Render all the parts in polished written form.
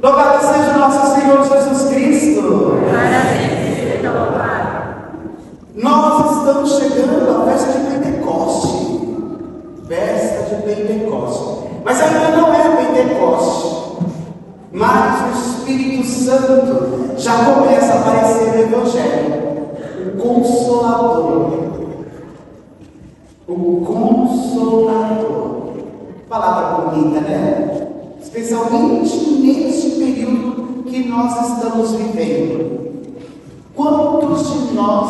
Louvado seja o nosso Senhor Jesus Cristo. Parabéns, seja louvado. Nós estamos chegando à festa de Pentecoste. Festa de Pentecoste. Mas ainda não é Pentecoste. Mas o Espírito Santo já começa a aparecer no Evangelho. O Consolador. O Consolador. Palavra bonita, né? Especialmente neste período que nós estamos vivendo. Quantos de nós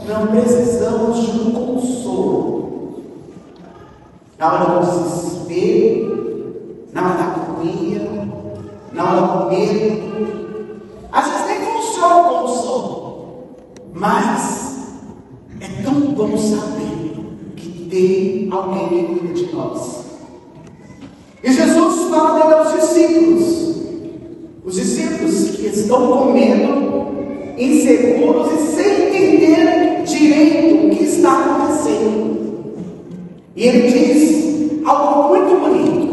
não precisamos de um consolo? Na hora do desespero, na hora da agonia, na hora do medo. Às vezes nem funciona o consolo, mas é tão bom saber que tem alguém que cuida de nós. E Jesus fala dele aos discípulos. Os discípulos que estão com medo, inseguros e sem entender direito o que está acontecendo. E ele diz algo muito bonito: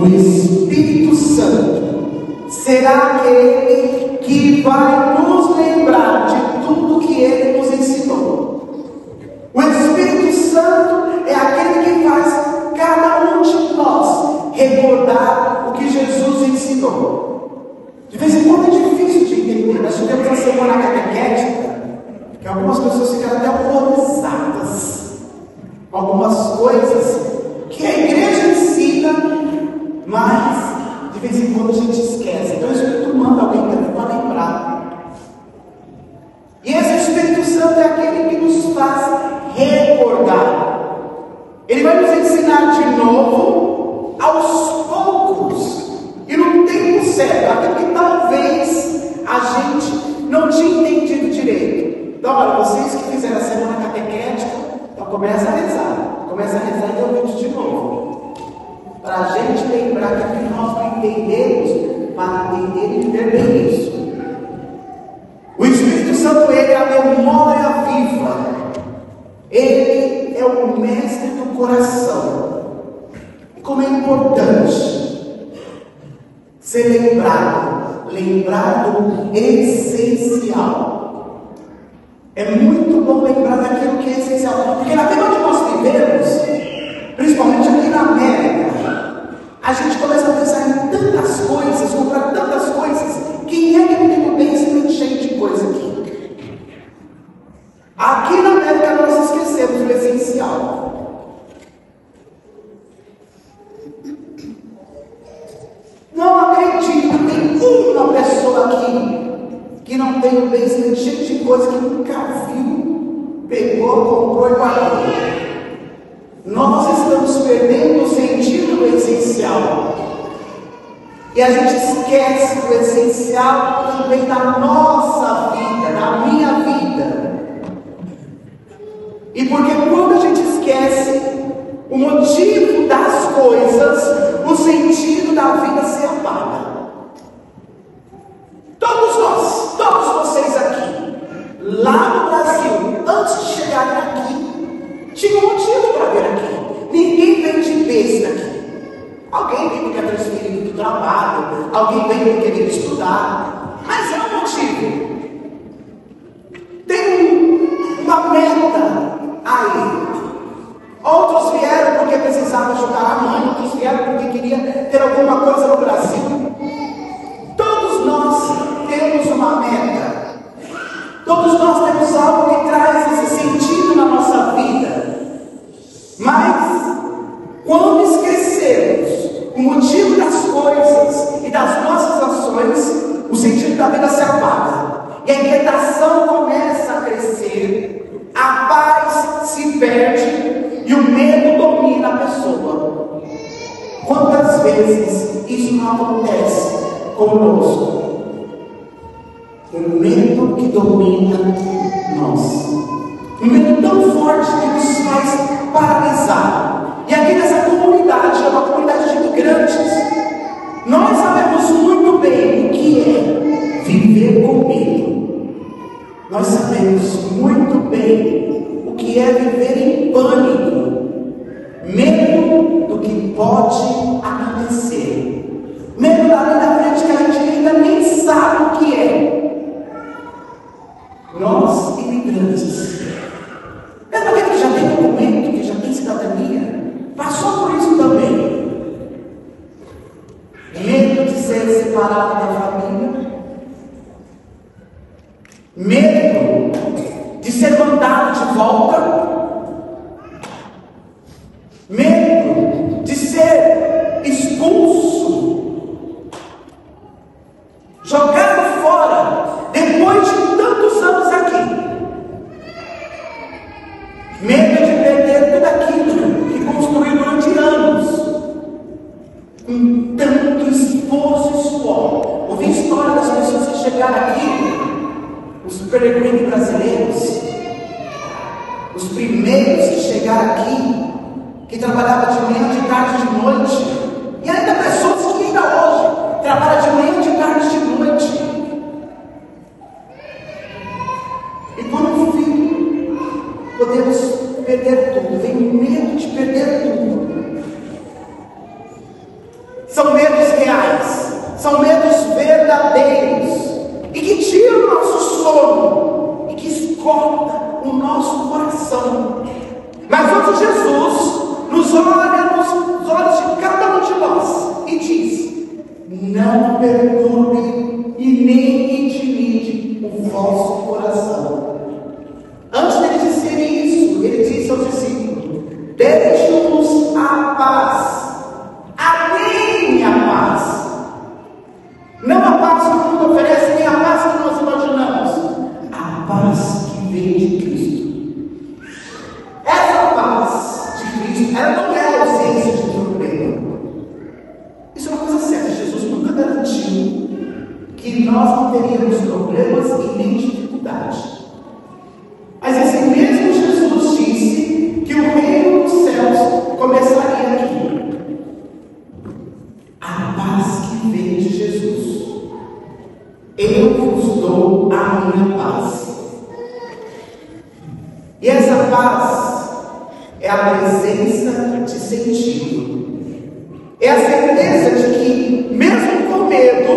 o Espírito Santo será aquele que vai nos lembrar de tudo que ele nos ensinou. O Espírito Santo é aquele que faz cada um de nós recordar o que Jesus ensinou. De vez em quando é difícil de entender. Nós tivemos a semana catequética, que algumas pessoas ficaram até horrorizadas com algumas coisas que a igreja ensina, mas de vez em quando a gente esquece. Então o Espírito manda alguém para lembrar. E esse Espírito Santo é aquele que nos faz recordar. Ele vai nos ensinar de novo, aos poucos, e no tempo certo, aquilo que talvez a gente não tinha entendido direito. Então, olha, vocês que fizeram a semana catequética, então começa a rezar e dê o vídeo de novo, para a gente lembrar que aquilo que nós não entendemos, para entender e viver bem isso. O Espírito Santo, ele é a memória viva. Ele é o mestre do coração. E como é importante ser lembrado do essencial. É muito bom lembrar daquilo que é essencial. Porque na vida onde nós vivemos, principalmente aqui na América, a gente começa a pensar em tantas coisas, comprar tantas coisas. Quem é que tem bem se cheio de coisa aqui? Aqui na América nós esquecemos o essencial. Não acredito, tem uma pessoa aqui que não tem um basement cheio de coisa que nunca viu, pegou, comprou e pagou. Nós estamos perdendo o sentido do essencial. E a gente esquece do essencial também da nossa vida, da minha vida. E porque quando a gente esquece o motivo das coisas, o sentido da vida se apaga. Todos vocês aqui, lá no Brasil, antes de chegarem aqui, tinha um motivo para vir aqui. Ninguém vem de besta aqui. Alguém vem porque é transferido do trabalho, alguém vem porque quer estudar, mas é um motivo. Tem uma meta aí. Outros vieram porque precisavam ajudar a mãe, outros vieram porque queriam ter alguma coisa no Brasil. Todos nós temos uma meta. Todos nós temos algo que traz esse sentido na nossa vida. Mas quando esquecermos o motivo das coisas e das nossas ações, o sentido da vida se apaga. E a inquietação começa a crescer, a paz se perde e o medo domina a pessoa. Quantas vezes isso não acontece conosco? O medo que domina nós. Um medo tão forte que nos faz paralisar. E aqui nessa comunidade, é uma comunidade de imigrantes, nós sabemos muito bem o que é viver com medo. Nós sabemos muito bem o que é viver em pânico. Medo do que pode acontecer. Medo dali na frente Nós, imigrantes, mesmo aquele que já tem documento, que já tem cidadania, passou por isso também. Medo de ser separado da família, medo de ser mandado de volta, medo de ser expulso, jogado fora, depois de tantos anos aqui. Medo de perder tudo aquilo que construiu durante anos, com tanto esforço e suor. Ouvi história das pessoas que chegaram aqui, os peregrinos brasileiros, os primeiros que chegaram aqui, que trabalhavam de manhã, de tarde, de noite, e ainda pessoas que ainda hoje trabalham de manhã, de tarde, de noite. E por um fim, podemos perder tudo. Vem o medo de perder tudo. São medos reais, são medos verdadeiros, e que tiram o nosso sono, e que esgotam o nosso coração. Mas hoje Jesus nos olha nos olhos de cada um de nós e diz: não perturbe e nem intimide o vosso coração. Antes dele dizer isso, ele disse aos discípulos: deixe-nos a paz, a minha paz. Não a paz que o mundo oferece, nem a paz que nós imaginamos, a paz que vem de Cristo. Essa paz de Cristo, ela não é ausência de problema. Isso é uma coisa certa. Jesus nunca garantiu que nós não teríamos problemas e nem dificuldade. Mas esse mesmo Jesus disse que o reino dos céus começaria aqui. A paz que vem de Jesus. Eu vos dou a minha paz. E essa paz é a presença de sentido. É a certeza de que, mesmo com medo,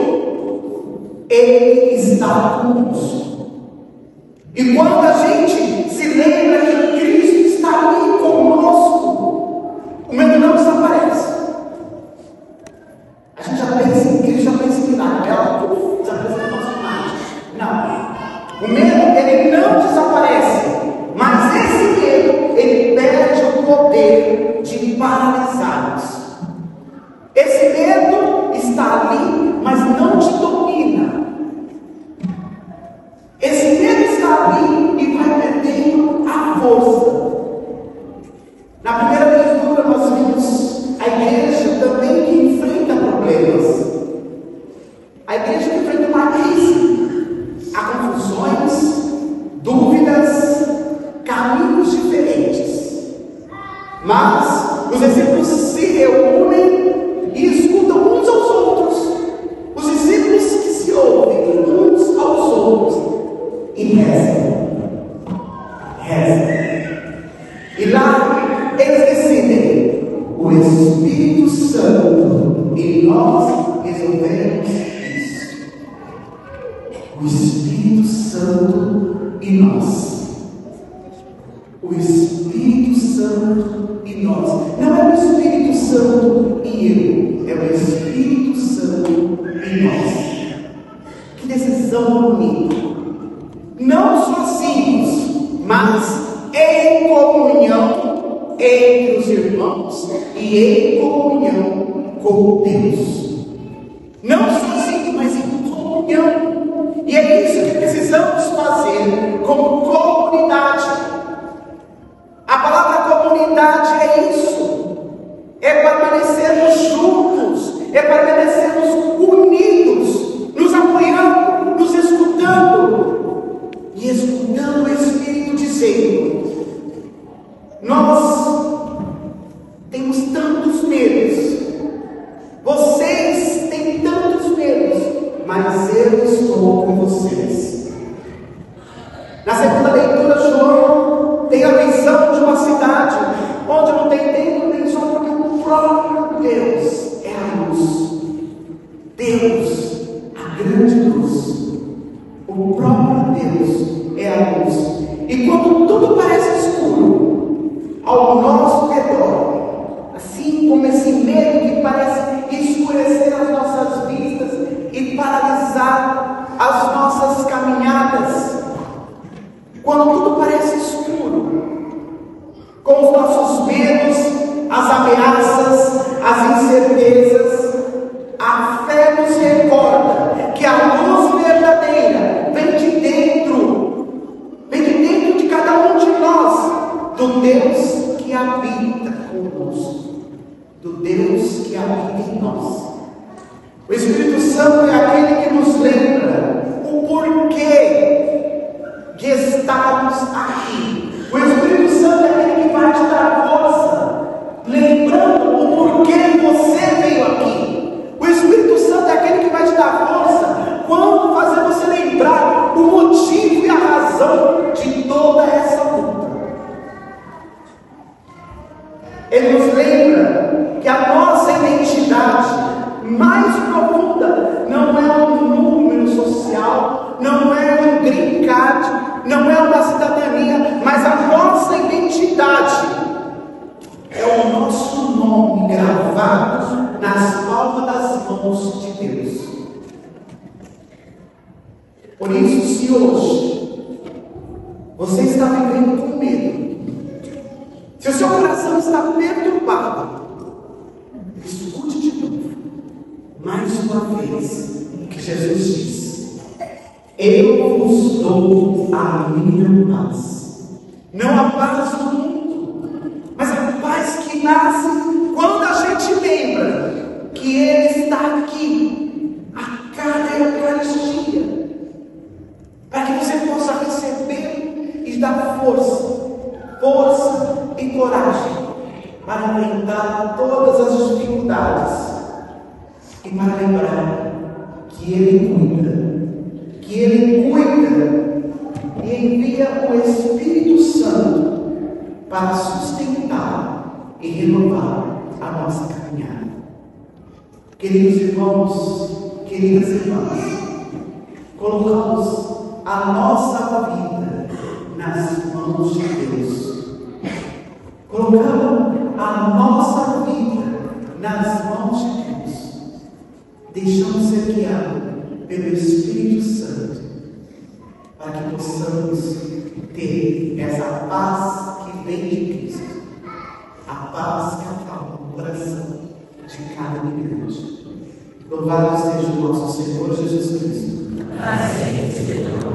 Ele está conosco. E quando a gente se lembra que Cristo está ali conosco, o medo não desaparece. A gente já pensa em Cristo, já pensa em milagre. Desaparece no nosso mágico. Não. O medo, ele não desaparece. Mas esse medo, ele perde o poder de paralisar-nos. Esse medo está ali, mas não te domina. Esse medo está ali e vai perdendo a força. Na primeira leitura nós vimos a igreja também que enfrenta problemas. A igreja que enfrenta uma crise. Há confusões, dúvidas, caminhos diferentes. Mas os discípulos se reúnem e escutam uns aos outros. Os discípulos que se ouvem uns aos outros e rezam. E lá eles decidem: o Espírito Santo, e nós resolvemos isso. O Espírito Santo e nós. O Espírito Santo e nós. Não é o Espírito Santo e eu, é o Espírito Santo e nós. Que decisão bonita! Não sozinhos, mas em comunhão entre os irmãos e em comunhão com Deus. Não sozinhos, mas em comunhão. E é isso que precisamos fazer como comunidade. A palavra comunidade é isso. É permanecermos juntos, é permanecermos unidos, nos apoiando, nos escutando e escutando o Espírito dizendo: nós temos tantos medos, vocês têm tantos medos, mas eu estou com vocês. Na segunda leitura, João tem a visão de uma cidade onde não tem templo nem sol, porque o próprio Deus é a luz. Deus, a grande luz, o próprio Deus é é a luz. E quando tudo parece escuro ao nosso redor, assim como esse medo que parece escurecer as nossas vistas e paralisar as nossas caminhadas, quando tudo parece escuro, com os nossos medos, as ameaças, as incertezas, a fé nos recorda que a luz verdadeira vem de dentro de cada um de nós, do Deus que habita conosco, do Deus que habita em nós. O Espírito Santo é aquele que nos lembra o porquê de estarmos aqui. O Espírito Santo é aquele que vai te dar força, lembrando o porquê você veio aqui. O Espírito Santo é aquele que vai te dar força quando fazer você lembrar o motivo e a razão de toda essa luta. Ele nos lembra que a nossa identidade mais profunda não é um número social, não é um green card, não é uma cidadania, mas a nossa identidade é o nosso nome gravado nas palmas das mãos de Deus. Por isso, se hoje você está vivendo com medo, se o seu coração está perturbado, escute de novo, mais uma vez, o que Jesus disse: eu vos dou a minha paz. Não a paz do mundo, mas a paz que nasce quando a gente lembra que Ele está aqui a cada Eucaristia, para que você possa receber e dar força e coragem para enfrentar todas as dificuldades e para lembrar que Ele cuida e envia o Espírito Santo para sustentar e renovar a nossa caminhada. Queridos irmãos, queridas irmãs, colocamos a nossa vida nas mãos de Deus. Colocamos a nossa vida nas mãos de Deus. Deixamos ser guiados pelo Espírito Santo, para que possamos ter essa paz que vem de Cristo, a paz que acalma o coração de cada imigrante. Louvado seja o nosso Senhor Jesus Cristo. Amém.